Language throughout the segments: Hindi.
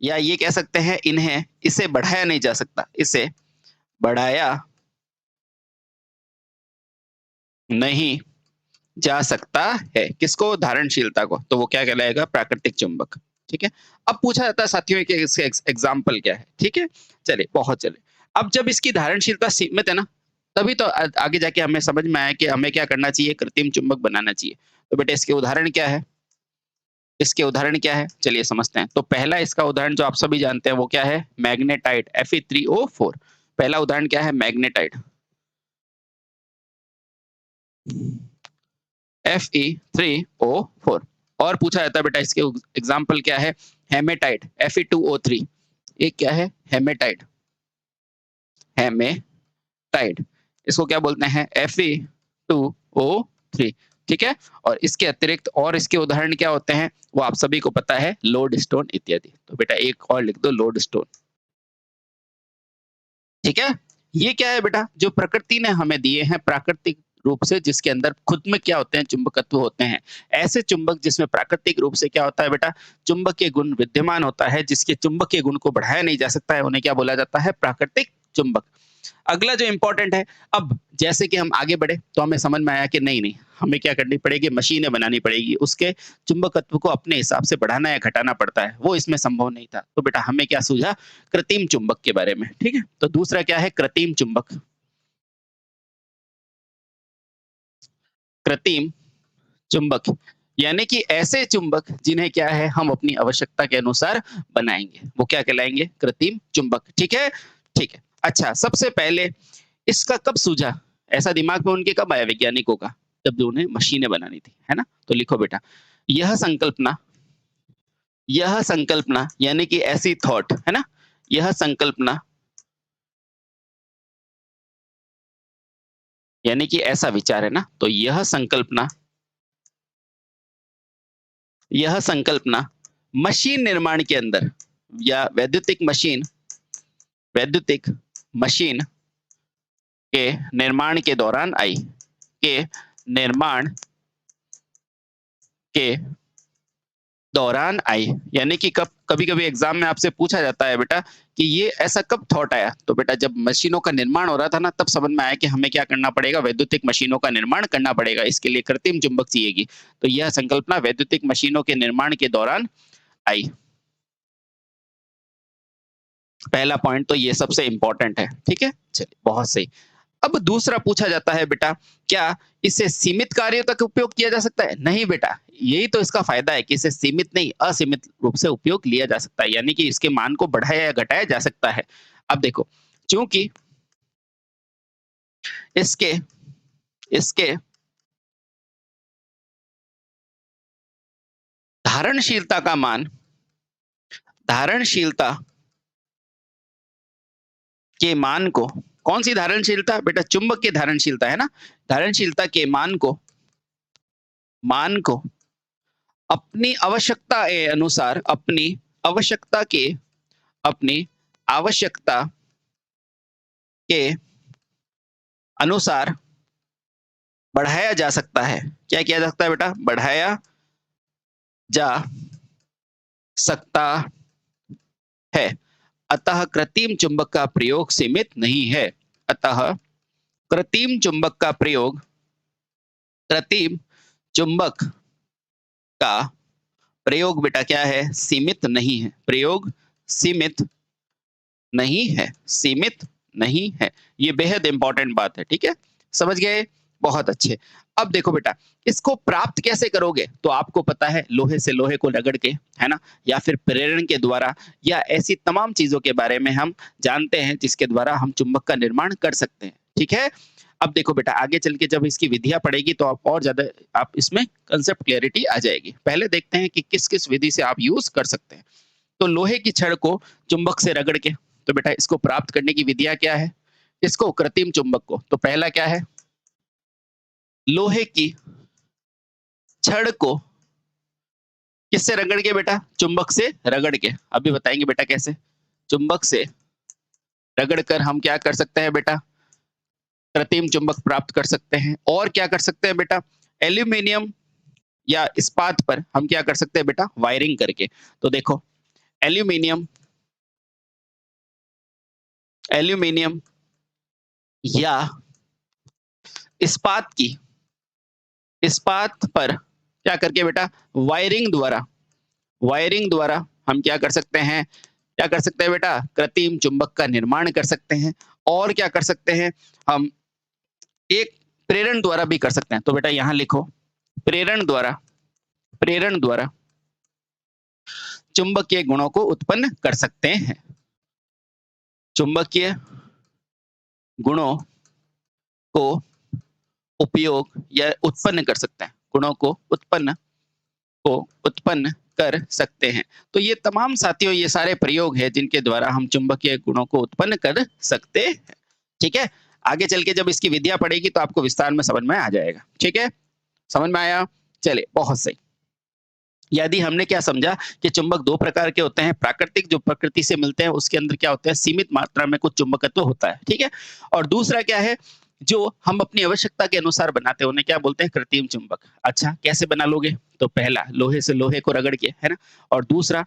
या ये कह सकते हैं इन्हें इसे बढ़ाया नहीं जा सकता, इसे बढ़ाया नहीं जा सकता है। किसको? धारणशीलता को। तो वो क्या कहलाएगा? प्राकृतिक चुंबक। ठीक है। अब पूछा जाता है साथियों कि इसके एग्जाम्पल क्या है। ठीक है, चलिए बहुत चले। अब जब इसकी धारणशीलता सीमित है ना, तभी तो आगे जाके हमें समझ में आया कि हमें क्या करना चाहिए, कृत्रिम चुंबक बनाना चाहिए। तो बेटा इसके उदाहरण क्या है? इसके उदाहरण क्या है, चलिए समझते हैं। तो पहला इसका उदाहरण जो आप सभी जानते हैं वो क्या है? Magnetite Fe3O4। पहला उदाहरण क्या है? Magnetite Fe3O4। और पूछा जाता है बेटा इसके एग्जाम्पल क्या है? Haematite Fe2O3। ये क्या है? हेमेटाइट। हेमेटाइट इसको क्या बोलते हैं? Fe2O3। ठीक है। और इसके अतिरिक्त और इसके उदाहरण क्या होते हैं वो आप सभी को पता है, लोड स्टोन इत्यादि। तो बेटा एक और लिख दो, लोड स्टोन। ठीक है। ये क्या है बेटा? जो प्रकृति ने हमें दिए हैं प्राकृतिक रूप से, जिसके अंदर खुद में क्या होते हैं? चुंबकत्व होते हैं। ऐसे चुंबक जिसमें प्राकृतिक रूप से क्या होता है बेटा? चुंबकीय गुण विद्यमान होता है, जिसके चुंबकीय गुण को बढ़ाया नहीं जा सकता है, उन्हें क्या बोला जाता है? प्राकृतिक चुंबक। अगला जो इंपॉर्टेंट है, अब जैसे कि हम आगे बढ़े तो हमें समझ में आया कि नहीं नहीं, हमें क्या करनी पड़ेगी? मशीनें बनानी पड़ेगी, उसके चुंबकत्व को अपने हिसाब से बढ़ाना या घटाना पड़ता है, वो इसमें संभव नहीं था। तो बेटा हमें क्या सूझा? कृत्रिम चुंबक के बारे में। ठीक है। तो दूसरा क्या है? कृत्रिम चुंबक। कृत्रिम चुंबक यानी कि ऐसे चुंबक जिन्हें क्या है, हम अपनी आवश्यकता के अनुसार बनाएंगे, वो क्या कहलाएंगे? कृत्रिम चुंबक। ठीक है। ठीक है। अच्छा, सबसे पहले इसका कब सूझा? ऐसा दिमाग में उनके कब आया वैज्ञानिकों का? जब उन्हें मशीनें बनानी थी, है ना? तो लिखो बेटा, यह संकल्पना, यह संकल्पना यानी कि ऐसी थॉट, है ना? यह संकल्पना यानी कि ऐसा विचार, है ना? तो यह संकल्पना मशीन निर्माण के अंदर या वैद्युतिक मशीन के निर्माण के दौरान आई। के निर्माण के दौरान आई यानी कि कब? कभी कभी एग्जाम में आपसे पूछा जाता है बेटा कि ये ऐसा कब थॉट आया? तो बेटा जब मशीनों का निर्माण हो रहा था ना, तब समझ में आया कि हमें क्या करना पड़ेगा? वैद्युतिक मशीनों का निर्माण करना पड़ेगा, इसके लिए कृत्रिम चुंबक चाहिएगी। तो यह संकल्पना वैद्युतिक मशीनों के निर्माण के दौरान आई। पहला पॉइंट तो ये सबसे इंपॉर्टेंट है। ठीक है, चलिए बहुत सही। अब दूसरा पूछा जाता है बेटा, क्या इसे सीमित कार्यों तक उपयोग किया जा सकता है? नहीं बेटा, यही तो इसका फायदा है कि इसे सीमित नहीं, असीमित रूप से उपयोग लिया जा सकता है, यानी कि इसके मान को बढ़ाया या घटाया जा सकता है। अब देखो, चूंकि इसके इसके धारणशीलता का मान, धारणशीलता के मान को, कौन सी धारणशीलता बेटा? चुंबक की धारणशीलता, है ना? धारणशीलता के मान को अपनी आवश्यकता के अनुसार, अपनी आवश्यकता के अनुसार बढ़ाया जा सकता है। क्या किया जा सकता है बेटा? बढ़ाया जा सकता है। अतः कृत्रिम चुंबक का प्रयोग सीमित नहीं है। अतः कृत्रिम चुंबक का प्रयोग, कृत्रिम चुंबक का प्रयोग बेटा क्या है? सीमित नहीं है। प्रयोग सीमित नहीं है, सीमित नहीं है। ये बेहद इंपॉर्टेंट बात है। ठीक है, समझ गए? बहुत अच्छे। अब देखो बेटा, इसको प्राप्त कैसे करोगे? तो आपको पता है, लोहे से लोहे को रगड़ के, है ना? या फिर प्रेरण के द्वारा, या ऐसी तमाम चीजों के बारे में हम जानते हैं जिसके द्वारा हम चुंबक का निर्माण कर सकते हैं। ठीक है। अब देखो बेटा, आगे चल के जब इसकी विधियां पड़ेगी तो आप और ज्यादा, आप इसमें कंसेप्ट क्लैरिटी आ जाएगी। पहले देखते हैं कि किस किस विधि से आप यूज कर सकते हैं। तो लोहे की छड़ को चुंबक से रगड़ के, तो बेटा इसको प्राप्त करने की विधियां क्या है? इसको कृत्रिम चुंबक को, तो पहला क्या है? लोहे की छड़ को किससे रगड़ के बेटा? चुंबक से रगड़ के। अभी बताएंगे बेटा कैसे। चुंबक से रगड़ कर हम क्या कर सकते हैं बेटा? कृत्रिम चुंबक प्राप्त कर सकते हैं। और क्या कर सकते हैं बेटा? एल्यूमिनियम या इस्पात पर हम क्या कर सकते हैं बेटा? वायरिंग करके। तो देखो, एल्यूमिनियम एल्यूमिनियम या इस्पात पर क्या करके बेटा, वायरिंग द्वारा हम क्या कर सकते हैं, बेटा, कृत्रिम चुंबक का निर्माण कर सकते हैं। और क्या कर सकते हैं हम, एक प्रेरण द्वारा भी कर सकते हैं। तो बेटा यहां लिखो, प्रेरण द्वारा चुंबकीय गुणों को उत्पन्न कर सकते हैं। चुंबकीय गुणों को उपयोग या उत्पन्न कर सकते हैं, गुणों को उत्पन्न कर सकते हैं। तो ये तमाम साथियों, ये सारे प्रयोग हैं जिनके द्वारा हम चुंबकीय गुणों को उत्पन्न कर सकते हैं। ठीक है, आगे चल के जब इसकी विधियां पड़ेगी तो आपको विस्तार में समझ में आ जाएगा। ठीक है, समझ में आया? चलिए, बहुत सही। यदि हमने क्या समझा कि चुंबक दो प्रकार के होते हैं, प्राकृतिक जो प्रकृति से मिलते हैं उसके अंदर क्या होता है, सीमित मात्रा में कुछ चुंबकत्व होता है। ठीक है, और दूसरा क्या है, जो हम अपनी आवश्यकता के अनुसार बनाते हैं उन्हें क्या बोलते हैं, कृत्रिम चुंबक। अच्छा, कैसे बना लोगे? तो पहला, लोहे से लोहे को रगड़ के, है ना। और दूसरा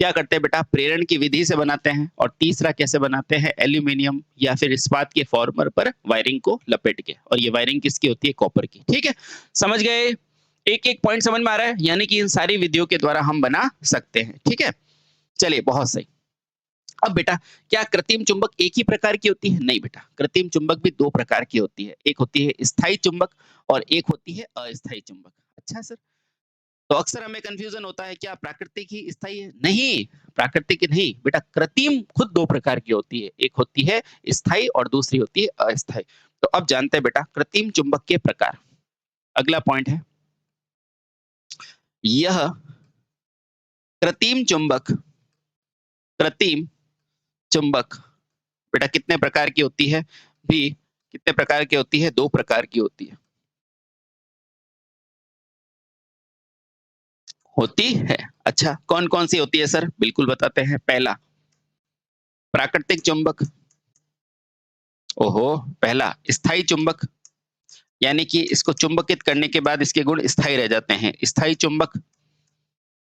क्या करते हैं बेटा, प्रेरण की विधि से बनाते हैं। और तीसरा कैसे बनाते हैं, एल्यूमिनियम या फिर इस्पात के फॉर्मर पर वायरिंग को लपेट के। और ये वायरिंग किसकी होती है, कॉपर की। ठीक है, समझ गए? एक एक पॉइंट समझ में आ रहा है? यानी कि इन सारी विधियों के द्वारा हम बना सकते हैं। ठीक है, चलिए, बहुत सही। अब बेटा, क्या कृत्रिम चुंबक एक ही प्रकार की होती है? नहीं बेटा, कृत्रिम चुंबक भी दो प्रकार की होती है। एक होती है स्थायी चुंबक और एक होती है अस्थायी चुंबक। अच्छा सर, तो अक्सर हमें कंफ्यूजन होता है, क्या प्राकृतिक ही स्थायी है? नहीं, प्राकृतिक ही नहीं बेटा, कृत्रिम खुद दो प्रकार की होती है। एक होती है स्थायी और दूसरी होती है अस्थायी। तो अब जानते हैं बेटा कृत्रिम चुंबक के प्रकार। अगला पॉइंट है, यह कृत्रिम चुंबक बेटा कितने प्रकार की होती है? भी कितने प्रकार की होती है? दो प्रकार की होती है। होती है। अच्छा, कौन कौन सी होती है सर? बिल्कुल बताते हैं। पहला, प्राकृतिक चुंबक। ओहो, पहला स्थायी चुंबक, यानी कि इसको चुंबकित करने के बाद इसके गुण स्थायी रह जाते हैं, स्थायी चुंबक।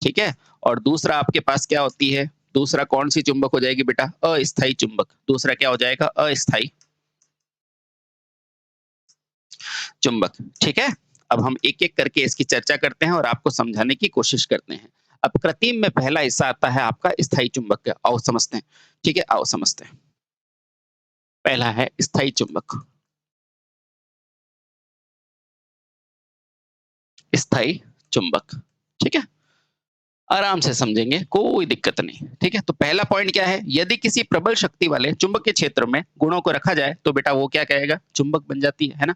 ठीक है, और दूसरा आपके पास क्या होती है, दूसरा कौन सी चुंबक हो जाएगी बेटा? अस्थायी चुंबक। दूसरा क्या हो जाएगा? अस्थायी चुंबक। ठीक है, अब हम एक एक करके इसकी चर्चा करते हैं और आपको समझाने की कोशिश करते हैं। अब कृत्रिम में पहला हिस्सा आता है आपका स्थायी चुंबक का। आओ समझते हैं। ठीक है, आओ समझते हैं। पहला है स्थायी चुंबक। स्थायी चुंबक, ठीक है, आराम से समझेंगे, कोई दिक्कत नहीं। ठीक है, तो पहला पॉइंट क्या है, यदि किसी प्रबल शक्ति वाले चुंबकीय क्षेत्र में गुणों को रखा जाए तो बेटा वो क्या कहेगा, चुंबक बन जाती है ना।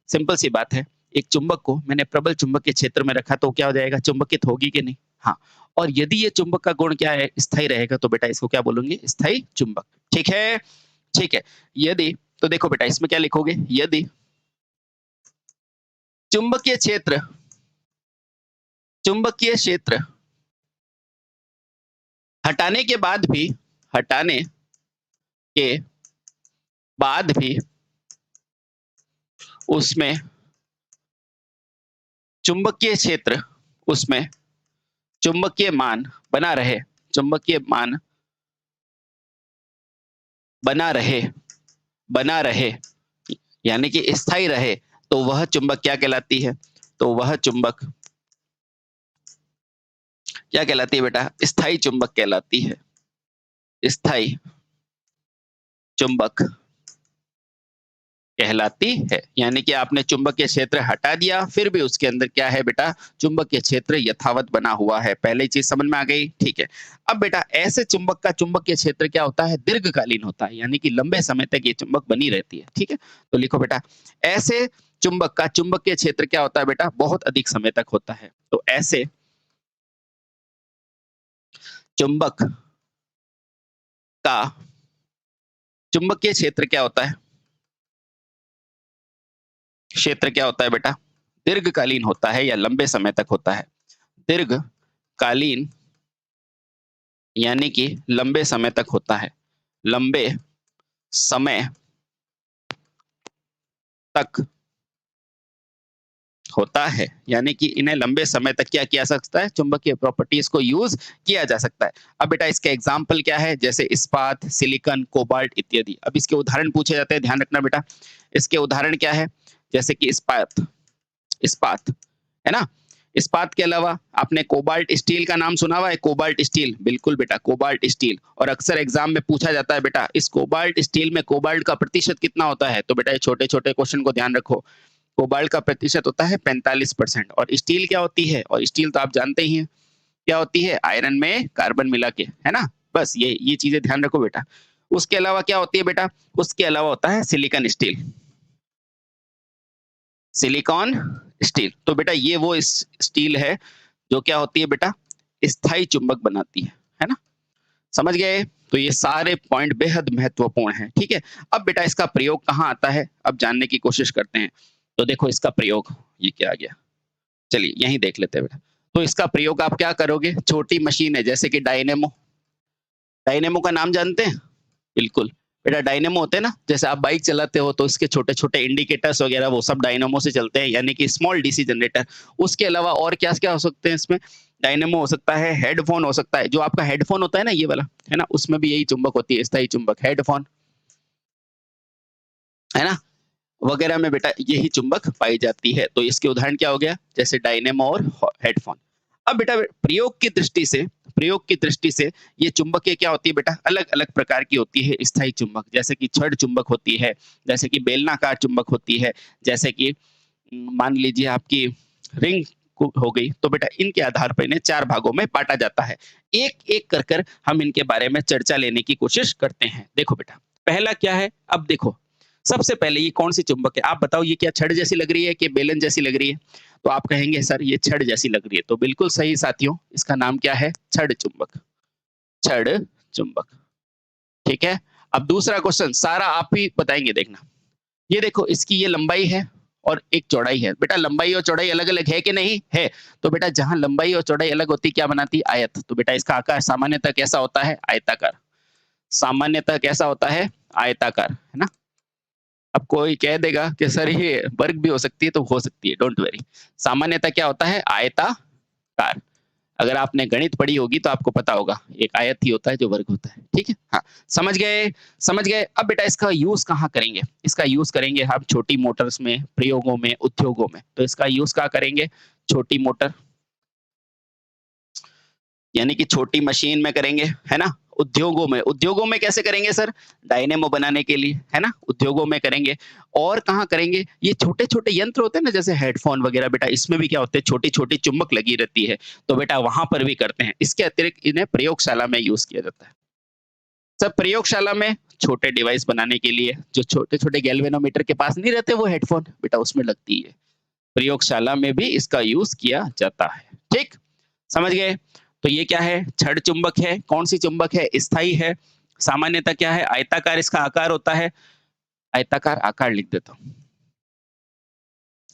सिंपल सी बात है, एक चुंबक को मैंने प्रबल चुंबकीय क्षेत्र में रखा तो क्या हो जाएगा, चुंबकित होगी कि नहीं? हाँ। और यदि ये चुंबक का गुण क्या है, स्थायी रहेगा, तो बेटा इसको क्या बोलेंगे, स्थायी चुंबक। ठीक है, ठीक है। यदि, तो देखो बेटा इसमें क्या लिखोगे, यदि चुंबकीय क्षेत्र चुंबकीय क्षेत्र हटाने के बाद भी हटाने के बाद भी उसमें चुंबकीय क्षेत्र उसमें चुंबकीय मान बना रहे, चुंबकीय मान बना रहे बना रहे यानी कि स्थायी रहे, तो वह चुंबक क्या कहलाती है, तो वह चुंबक क्या कहलाती है बेटा, स्थायी चुंबक कहलाती है। स्थायी चुंबक कहलाती है, यानी कि आपने चुंबकीय क्षेत्र हटा दिया, फिर भी उसके अंदर क्या है बेटा, चुंबकीय क्षेत्र यथावत बना हुआ है। पहले चीज समझ में आ गई? ठीक है। अब बेटा ऐसे चुंबक का चुंबकीय क्षेत्र क्या होता है, दीर्घकालीन होता है, यानी कि लंबे समय तक ये चुंबक बनी रहती है। ठीक है, तो लिखो बेटा, ऐसे चुंबक का चुंबकीय क्षेत्र क्या होता है बेटा, बहुत अधिक समय तक होता है। तो ऐसे चुंबक का चुंबकीय क्षेत्र क्या होता है, क्षेत्र क्या होता है बेटा, दीर्घकालीन होता है या लंबे समय तक होता है। दीर्घकालीन यानी कि लंबे समय तक होता है, लंबे समय तक होता है, यानी कि इन्हें लंबे समय तक क्या किया जा सकता है, चुंबकीय प्रॉपर्टीज को यूज किया जा सकता है। अब बेटा इसके एग्जाम्पल क्या है, जैसे इस्पात, सिलिकॉन, कोबाल्ट इत्यादि। अब इसके उदाहरण पूछे जाते हैं, ध्यान रखना बेटा। इसके उदाहरण क्या है, जैसे कि इस्पात, इस्पात है ना। इस्पात के अलावा आपने कोबाल्ट स्टील का नाम सुना हुआ है, कोबाल्ट स्टील, बिल्कुल बेटा कोबाल्ट स्टील। और अक्सर एग्जाम में पूछा जाता है बेटा, इस कोबाल्ट स्टील में कोबाल्ट का प्रतिशत कितना होता है, तो बेटा ये छोटे छोटे क्वेश्चन को ध्यान रखो। कोबाल्ट का प्रतिशत होता है 45%। और स्टील क्या होती है, और स्टील तो आप जानते ही हैं क्या होती है, आयरन में कार्बन मिला के, है ना। बस ये चीजें ध्यान रखो बेटा। उसके अलावा क्या होती है बेटा, उसके अलावा होता है सिलिकॉन स्टील, सिलिकॉन स्टील। तो बेटा ये वो स्टील है जो क्या होती है बेटा, स्थायी चुंबक बनाती है ना। समझ गए। तो ये सारे पॉइंट बेहद महत्वपूर्ण हैं, ठीक है। अब बेटा इसका प्रयोग कहाँ आता है, अब जानने की कोशिश करते हैं। तो देखो इसका प्रयोग, ये क्या आ गया, चलिए यहीं देख लेते हैं बेटा। तो इसका प्रयोग आप क्या करोगे, छोटी मशीन है जैसे कि डायनेमो, डायनेमो का नाम जानते हैं, बिल्कुल बेटा डायनेमो होते हैं ना, जैसे आप बाइक चलाते हो तो इसके छोटे छोटे इंडिकेटर्स वगैरह वो सब डायनेमो से चलते हैं, यानी कि स्मॉल डीसी जनरेटर। उसके अलावा और क्या क्या हो सकते हैं इसमें, डायनेमो हो सकता है, हेडफोन हो सकता है, जो आपका हेडफोन होता है ना ये वाला, है ना, उसमें भी यही चुंबक होती है, स्थायी चुंबक, हेडफोन, है ना, वगैरह में बेटा यही चुंबक पाई जाती है। तो इसके उदाहरण क्या हो गया, जैसे डायनेमो और हेडफोन। अब बेटा प्रयोग की दृष्टि से, प्रयोग की दृष्टि से ये चुंबकें क्या होती है बेटा, अलग अलग प्रकार की होती है स्थायी चुंबक, जैसे कि छड़ चुंबक होती है, जैसे कि बेलनाकार चुंबक होती है, जैसे कि मान लीजिए आपकी रिंग हो गई। तो बेटा इनके आधार पर इन्हें चार भागों में बांटा जाता है। एक एक कर कर हम इनके बारे में चर्चा लेने की कोशिश करते हैं। देखो बेटा पहला क्या है, अब देखो सबसे पहले ये कौन सी चुंबक है, आप बताओ, ये क्या छड़ जैसी लग रही है कि बेलन जैसी लग रही है। तो आप कहेंगे सर ये छड़ जैसी लग रही है, तो बिल्कुल सही साथियों, इसका नाम क्या है, छड़ चुंबक, छड़ चुंबक, ठीक है। अब दूसरा क्वेश्चन सारा आप ही बताएंगे, देखना। ये देखो इसकी ये लंबाई है और एक चौड़ाई है। बेटा लंबाई और चौड़ाई अलग अलग है कि नहीं है, तो बेटा जहां लंबाई और चौड़ाई अलग होती क्या बनाती है, आयत। तो बेटा इसका आकार सामान्यतः कैसा होता है, आयताकार, सामान्यतः कैसा होता है, आयताकार, है ना। अब कोई कह देगा कि सर ये वर्ग भी हो सकती है, तो हो सकती है, डोंट वरी। सामान्यतः क्या होता है, आयताकार। अगर आपने गणित पढ़ी होगी तो आपको पता होगा, एक आयत ही होता है जो वर्ग होता है, ठीक है। हाँ समझ गए, समझ गए। अब बेटा इसका यूज कहाँ करेंगे, इसका यूज करेंगे हम छोटी मोटर्स में, प्रयोगों में, उद्योगों में। तो इसका यूज कहाँ करेंगे, छोटी मोटर, यानी कि छोटी मशीन में करेंगे, है ना। उद्योगों में, उद्योगों में कैसे करेंगे सर, डायनेमो बनाने के लिए, है ना, उद्योगों में करेंगे। और कहाँ करेंगे, ये छोटे छोटे यंत्र होते हैं ना जैसे हेडफोन वगैरह, बेटा इसमें भी क्या होते हैं, छोटी छोटी चुंबक लगी रहती है, तो बेटा वहां पर भी करते हैं। इसके अतिरिक्त इन्हें प्रयोगशाला में यूज किया जाता है। सब प्रयोगशाला में छोटे डिवाइस बनाने के लिए, जो छोटे छोटे गैल्वेनोमीटर के पास नहीं रहते वो हेडफोन, बेटा उसमें लगती है। प्रयोगशाला में भी इसका यूज किया जाता है, ठीक, समझ गए। तो ये क्या है, छड़ चुंबक है, कौन सी चुंबक है, स्थायी है, सामान्यतः क्या है, आयताकार इसका आकार होता है, आयताकार आकार लिख देता हूं,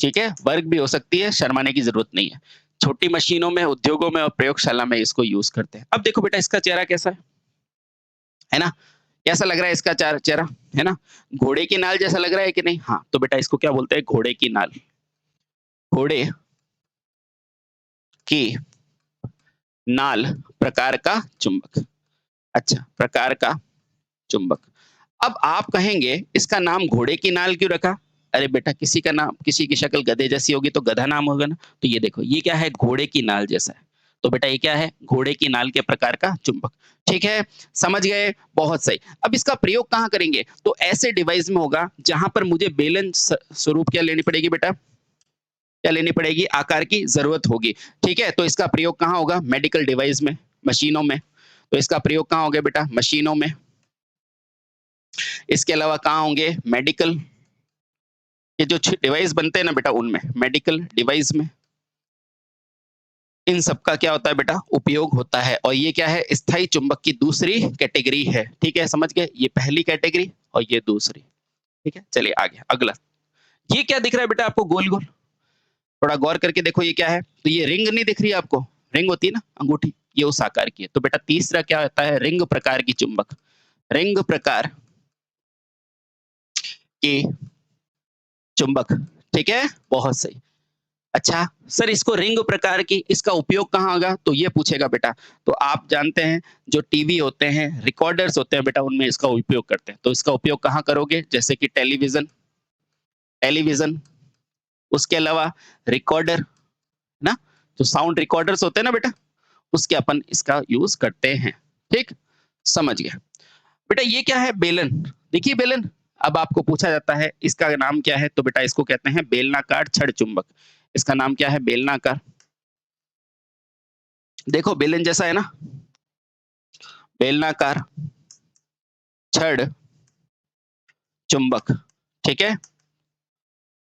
ठीक है। वर्ग भी हो सकती है, शर्माने की जरूरत नहीं है। छोटी मशीनों में, उद्योगों में और प्रयोगशाला में इसको यूज करते हैं। अब देखो बेटा इसका चेहरा कैसा है ना, कैसा लग रहा है इसका चेहरा, है ना, घोड़े की नाल जैसा लग रहा है कि नहीं। हाँ तो बेटा इसको क्या बोलते हैं, घोड़े की नाल, घोड़े की नाल प्रकार का चुंबक, अच्छा प्रकार का चुंबक। अब आप कहेंगे इसका नाम घोड़े की नाल क्यों रखा, अरे बेटा किसी का नाम, किसी की शक्ल गधे जैसी होगी तो गधा नाम होगा ना। तो ये देखो ये क्या है, घोड़े की नाल जैसा है, तो बेटा ये क्या है, घोड़े की नाल के प्रकार का चुंबक, ठीक है, समझ गए, बहुत सही। अब इसका प्रयोग कहाँ करेंगे, तो ऐसे डिवाइस में होगा जहां पर मुझे बेलन स्वरूप क्या लेनी पड़ेगी बेटा, क्या लेनी पड़ेगी, आकार की जरूरत होगी, ठीक है। तो इसका प्रयोग कहाँ होगा, मेडिकल डिवाइस में, मशीनों में। तो इसका प्रयोग कहाँ होगा बेटा, मशीनों में। इसके अलावा कहाँ होंगे, मेडिकल, ये जो डिवाइस बनते हैं ना बेटा उनमें, मेडिकल डिवाइस में इन सब का क्या होता है बेटा, उपयोग होता है। और ये क्या है, स्थायी चुंबक की दूसरी कैटेगरी है, ठीक है, समझ गए। ये पहली कैटेगरी और ये दूसरी, ठीक है। चलिए आगे अगला, ये क्या दिख रहा है बेटा आपको, गोल गोल, थोड़ा गौर करके देखो ये क्या है। तो ये रिंग नहीं दिख रही है आपको, रिंग होती है ना अंगूठी, ये उस आकार की है। तो बेटा तीसरा क्या होता है, रिंग प्रकार की चुंबक, रिंग प्रकार की चुंबक, ठीक है, बहुत सही। अच्छा सर इसको रिंग प्रकार की इसका उपयोग कहाँ होगा तो ये पूछेगा बेटा। तो आप जानते हैं जो टीवी होते हैं रिकॉर्डर्स होते हैं बेटा उनमें इसका उपयोग करते हैं। तो इसका उपयोग कहाँ करोगे जैसे कि टेलीविजन टेलीविजन उसके अलावा रिकॉर्डर ना जो साउंड रिकॉर्डर्स होते हैं ना बेटा उसके अपन इसका यूज करते हैं। ठीक समझ गए बेटा। ये क्या है बेलन देखिए बेलन। अब आपको पूछा जाता है इसका नाम क्या है तो बेटा इसको कहते हैं बेलनाकार छड़ चुंबक। इसका नाम क्या है बेलनाकार। देखो बेलन जैसा है ना बेलनाकार छड़ चुंबक। ठीक है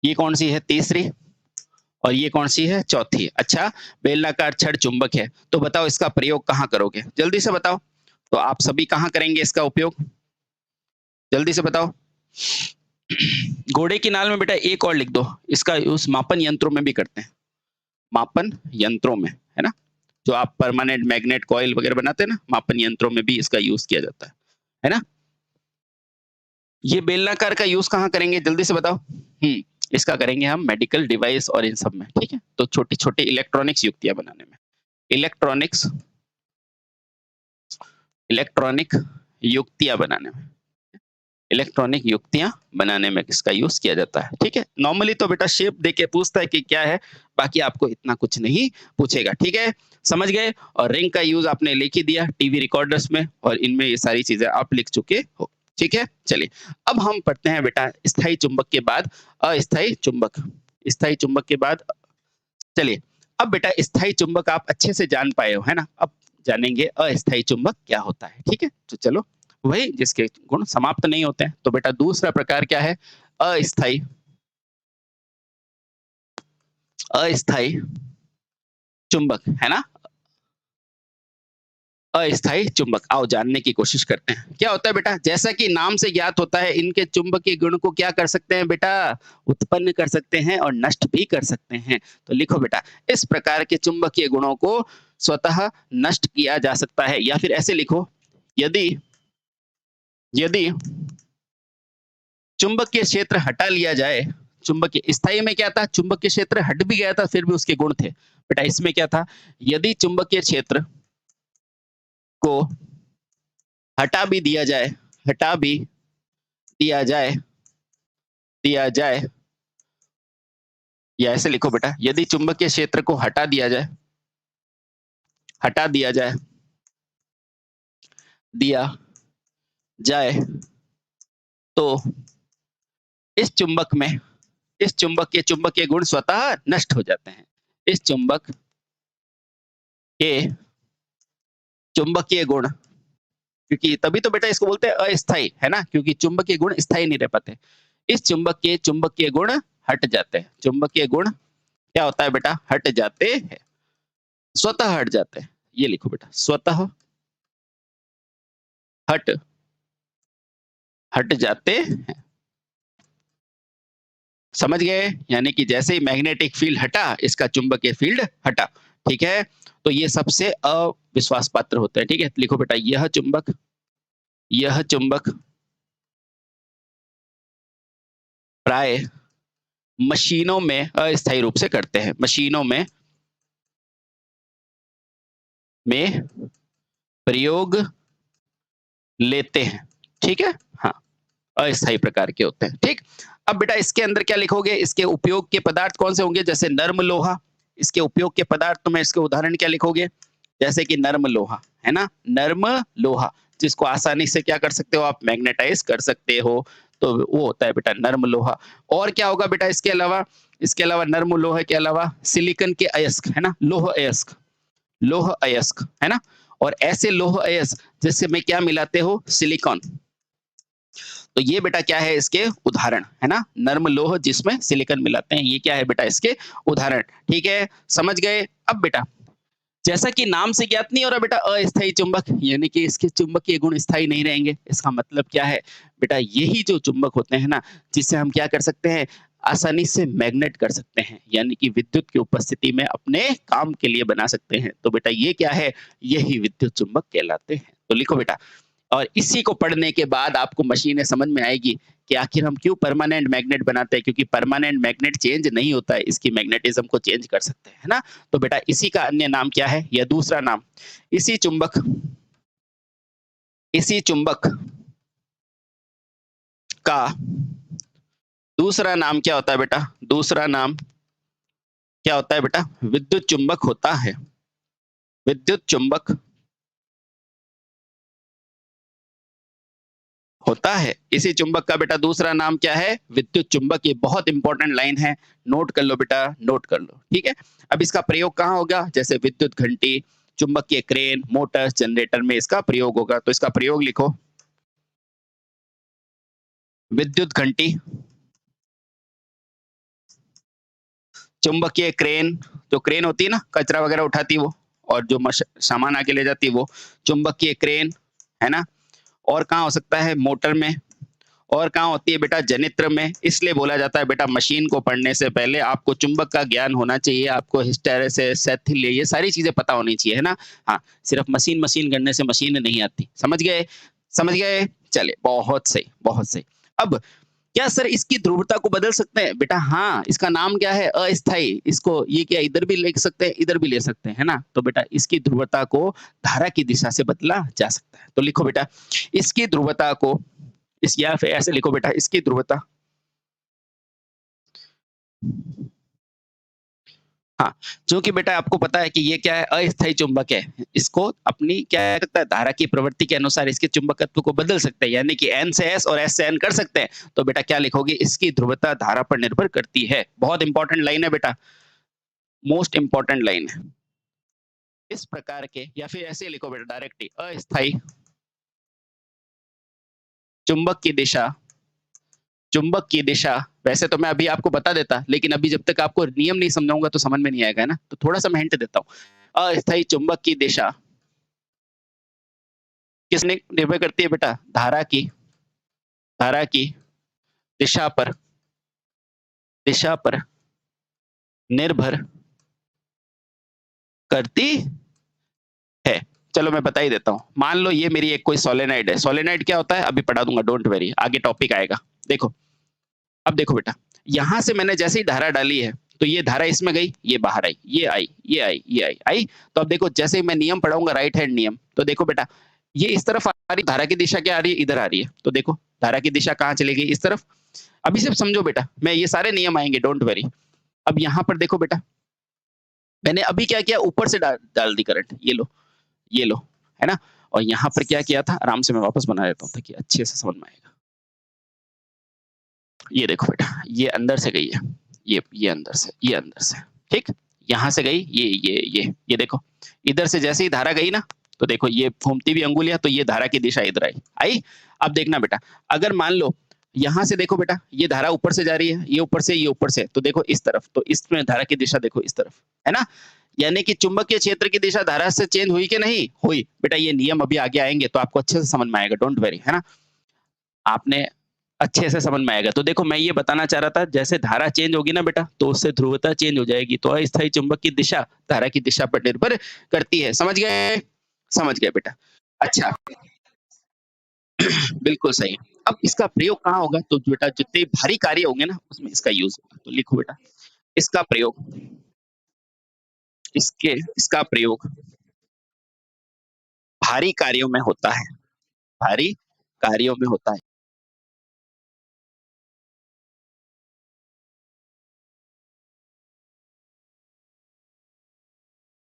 ये कौन सी है तीसरी और ये कौन सी है चौथी। अच्छा बेलनाकार छड़ चुंबक है तो बताओ इसका प्रयोग कहाँ करोगे जल्दी से बताओ। तो आप सभी कहाँ करेंगे इसका उपयोग जल्दी से बताओ। घोड़े की नाल में बेटा एक और लिख दो इसका यूज मापन यंत्रों में भी करते हैं। मापन यंत्रों में है ना जो आप परमानेंट मैग्नेट कॉइल वगैरह बनाते हैं ना मापन यंत्रों में भी इसका यूज किया जाता है ना। ये बेलनाकार का यूज कहाँ करेंगे जल्दी से बताओ। इसका करेंगे हम मेडिकल डिवाइस और इन सब में। ठीक है तो छोटी छोटी इलेक्ट्रॉनिक्स युक्तियां बनाने में इलेक्ट्रॉनिक युक्तियां बनाने में इलेक्ट्रॉनिक युक्तियां बनाने में इसका यूज किया जाता है। ठीक है नॉर्मली तो बेटा शेप देके पूछता है कि क्या है बाकी आपको इतना कुछ नहीं पूछेगा। ठीक है समझ गए। और रिंग का यूज आपने लिख ही दिया टीवी रिकॉर्डर्स में और इनमें ये सारी चीजें आप लिख चुके हो। ठीक है चलिए अब हम पढ़ते हैं बेटा स्थायी चुंबक के बाद अस्थायी चुंबक। स्थायी चुंबक के बाद चलिए अब बेटा स्थायी चुंबक आप अच्छे से जान पाए हो है ना। अब जानेंगे अस्थायी चुंबक क्या होता है। ठीक है तो चलो वही जिसके गुण समाप्त नहीं होते हैं। तो बेटा दूसरा प्रकार क्या है अस्थायी अस्थायी चुंबक है ना। अस्थायी चुंबक आओ जानने की कोशिश करते हैं क्या होता है बेटा। जैसा कि नाम से ज्ञात होता है इनके चुंबकीय गुण को क्या कर सकते हैं बेटा उत्पन्न कर सकते हैं और नष्ट भी कर सकते हैं। तो लिखो बेटा इस प्रकार के चुंबकीय गुणों को स्वतः नष्ट किया जा सकता है या फिर ऐसे लिखो यदि यदि चुंबकीय क्षेत्र हटा लिया जाए। चुंबकीय स्थायी में क्या था चुंबकीय क्षेत्र हट भी गया था फिर भी उसके गुण थे। बेटा इसमें क्या था यदि चुंबकीय क्षेत्र को हटा भी दिया जाए हटा भी दिया जाए या ऐसे लिखो बेटा यदि चुंबकीय क्षेत्र को हटा दिया जाए तो इस चुंबक के चुंबकीय गुण स्वतः नष्ट हो जाते हैं। इस चुंबक के चुंबकीय गुण क्योंकि तभी तो बेटा इसको बोलते हैं अस्थायी है ना क्योंकि चुंबकीय गुण स्थायी नहीं रह पाते। इस चुंबक के चुंबकीय गुण हट जाते हैं। चुंबकीय गुण क्या होता है बेटा हट जाते हैं स्वतः हट जाते हैं। ये लिखो बेटा स्वतः हट जाते हैं। समझ गए यानी कि जैसे ही मैग्नेटिक फील्ड हटा इसका चुंबकीय फील्ड हटा। ठीक है तो ये सबसे अविश्वास पात्र होता है। ठीक है लिखो बेटा यह चुंबक प्राय मशीनों में अस्थायी रूप से करते हैं। मशीनों में प्रयोग लेते हैं। ठीक है हाँ अस्थायी प्रकार के होते हैं। ठीक अब बेटा इसके अंदर क्या लिखोगे इसके उपयोग के पदार्थ कौन से होंगे जैसे नर्म लोहा। इसके उपयोग के पदार्थ तो मैं इसके उदाहरण क्या लिखोगे जैसे कि नर्म लोहा है ना नर्म लोहा जिसको आसानी से क्या कर सकते हो आप मैग्नेटाइज कर सकते हो। तो वो होता है बेटा नर्म लोहा। और क्या होगा बेटा इसके अलावा नर्म लोहे के अलावा सिलिकॉन के अयस्क है ना लोह अयस्क है ना। और ऐसे लोह अयस्क जिससे में क्या मिलाते हो सिलिकॉन। तो ये बेटा क्या है इसके उदाहरण है ना नर्म लोह जिसमें सिलिकॉन मिलाते हैं ये क्या है बेटा इसके उदाहरण। ठीक है समझ गए। अब बेटा जैसा कि नाम से ज्ञात नहीं हो रहा बेटा अस्थायी चुंबक यानी कि इसके चुंबकीय गुण स्थायी नहीं रहेंगे। इसका मतलब क्या है बेटा यही जो चुंबक होते हैं ना जिससे हम क्या कर सकते हैं आसानी से मैग्नेट कर सकते हैं यानी कि विद्युत की उपस्थिति में अपने काम के लिए बना सकते हैं। तो बेटा ये क्या है यही विद्युत चुंबक कहलाते हैं। तो लिखो बेटा और इसी को पढ़ने के बाद आपको मशीनें समझ में आएगी कि आखिर हम क्यों परमानेंट मैग्नेट बनाते हैं, क्योंकि परमानेंट मैग्नेट चेंज नहीं होता है, इसकी मैग्नेटिज्म को चेंज कर सकते हैं, है ना? तो बेटा इसी का अन्य नाम क्या है, या दूसरा नाम, इसी चुंबक का दूसरा नाम क्या होता है बेटा, दूसरा नाम क्या होता है बेटा, विद्युत चुंबक होता है। विद्युत चुंबक होता है। इसी चुंबक का बेटा दूसरा नाम क्या है, विद्युत चुंबक। ये बहुत इंपॉर्टेंट लाइन है, नोट कर लो बेटा, नोट कर लो, ठीक है? अब इसका प्रयोग कहाँ होगा, जैसे विद्युत घंटी, चुंबकीय क्रेन, मोटर्स, जनरेटर में इसका प्रयोग होगा। तो इसका प्रयोग लिखो, विद्युत घंटी, चुंबकीय क्रेन, जो क्रेन होती है ना, कचरा वगैरह उठाती है वो, और जो सामान आके ले जाती है वो चुंबकीय क्रेन, है ना? और कहाँ हो सकता है, मोटर में। और कहाँ होती है बेटा, जनित्र में। इसलिए बोला जाता है बेटा, मशीन को पढ़ने से पहले आपको चुंबक का ज्ञान होना चाहिए, आपको हिस्टैरिसीस, सेथिल, ये सारी चीजें पता होनी चाहिए, है ना? हाँ, सिर्फ मशीन मशीन करने से मशीन नहीं आती, समझ गए? समझ गए? चलिए, बहुत सही, बहुत सही। अब क्या सर इसकी ध्रुवता को बदल सकते हैं बेटा? हाँ, इसका नाम क्या है, अस्थाई। इसको ये क्या इधर भी ले सकते हैं, इधर भी ले सकते हैं, है ना? तो बेटा इसकी ध्रुवता को धारा की दिशा से बदला जा सकता है। तो लिखो बेटा, इसकी ध्रुवता को, इस, या फिर ऐसे लिखो बेटा, इसकी ध्रुवता, हाँ, क्योंकि बेटा आपको पता है कि ये क्या है, अस्थायी चुंबक है। इसको अपनी क्या करता है, धारा की प्रवृत्ति के अनुसार इसके चुंबकत्व को बदल सकते हैं, यानी कि एन से एस और एस से एन कर सकते हैं। तो बेटा क्या लिखोगे, इसकी ध्रुवता धारा पर निर्भर करती है। बहुत इंपॉर्टेंट लाइन है बेटा, मोस्ट इंपॉर्टेंट लाइन है। इस प्रकार के, या फिर ऐसे लिखो बेटा डायरेक्टली, अस्थायी चुंबक की दिशा, चुंबक की दिशा, वैसे तो मैं अभी आपको बता देता, लेकिन अभी जब तक आपको नियम नहीं समझाऊंगा तो समझ में नहीं आएगा, है ना? तो थोड़ा सा मैं हिंट देता हूँ। अस्थायी चुंबक की दिशा किसने निर्भर करती है बेटा, धारा की दिशा पर, दिशा पर निर्भर करती है। चलो मैं बता ही देता हूँ। मान लो ये मेरी एक कोई सोलेनाइड है। सोलेनाइड क्या होता है अभी पढ़ा दूंगा, डोंट वेरी, आगे टॉपिक आएगा। देखो, अब देखो बेटा, यहां से मैंने जैसे ही धारा डाली है, तो ये धारा इसमें गई, ये बाहर आई, ये आई, ये आई, ये आई, आई। तो अब देखो, जैसे ही मैं नियम पढ़ाऊंगा, राइट हैंड नियम, तो देखो बेटा, ये इस तरफ आ रही, धारा की दिशा क्या आ रही है, इधर आ रही है। तो देखो धारा की दिशा कहाँ चली गई, इस तरफ। अभी सिर्फ समझो बेटा, मैं ये सारे नियम आएंगे, डोंट वरी। अब यहाँ पर देखो बेटा, मैंने अभी क्या किया, ऊपर से डाल दी करंट, ये लो, ये लो, है ना? और यहाँ पर क्या किया था, आराम से मैं वापस बना देता हूँ ताकि अच्छे से समझ में आएगा। ये देखो बेटा, ये अंदर से गई है, ये अंदर से, ये अंदर से, ठीक, यहाँ से गई, ये देखो, इधर से जैसे ही धारा गई ना, तो देखो ये घूमती हुई अंगुलियां, तो ये धारा की दिशा इधर आई, आई। अब देखना बेटा, अगर मान लो यहाँ से देखो बेटा, ये धारा ऊपर से जा रही है, ये ऊपर से, ये ऊपर से, तो देखो इस तरफ, तो इसमें धारा की दिशा देखो इस तरफ, है ना? यानी कि चुंबकीय क्षेत्र की दिशा धारा से चेंज हुई कि नहीं हुई बेटा? ये नियम अभी आगे आएंगे तो आपको अच्छे से समझ में आएगा, डोंट वेरी, है ना? आपने अच्छे से समझ में आएगा। तो देखो मैं ये बताना चाह रहा था, जैसे धारा चेंज होगी ना बेटा, तो उससे ध्रुवता चेंज हो जाएगी। तो अस्थायी चुंबक की दिशा धारा की दिशा पर निर्भर करती है। समझ गए? समझ गए बेटा। अच्छा, बिल्कुल सही। अब इसका प्रयोग कहाँ होगा, तो बेटा जितने भारी कार्य होंगे ना उसमें इसका यूज होगा। तो लिखो बेटा, इसका प्रयोग, इसका प्रयोग भारी कार्यों में होता है, भारी कार्यों में होता है।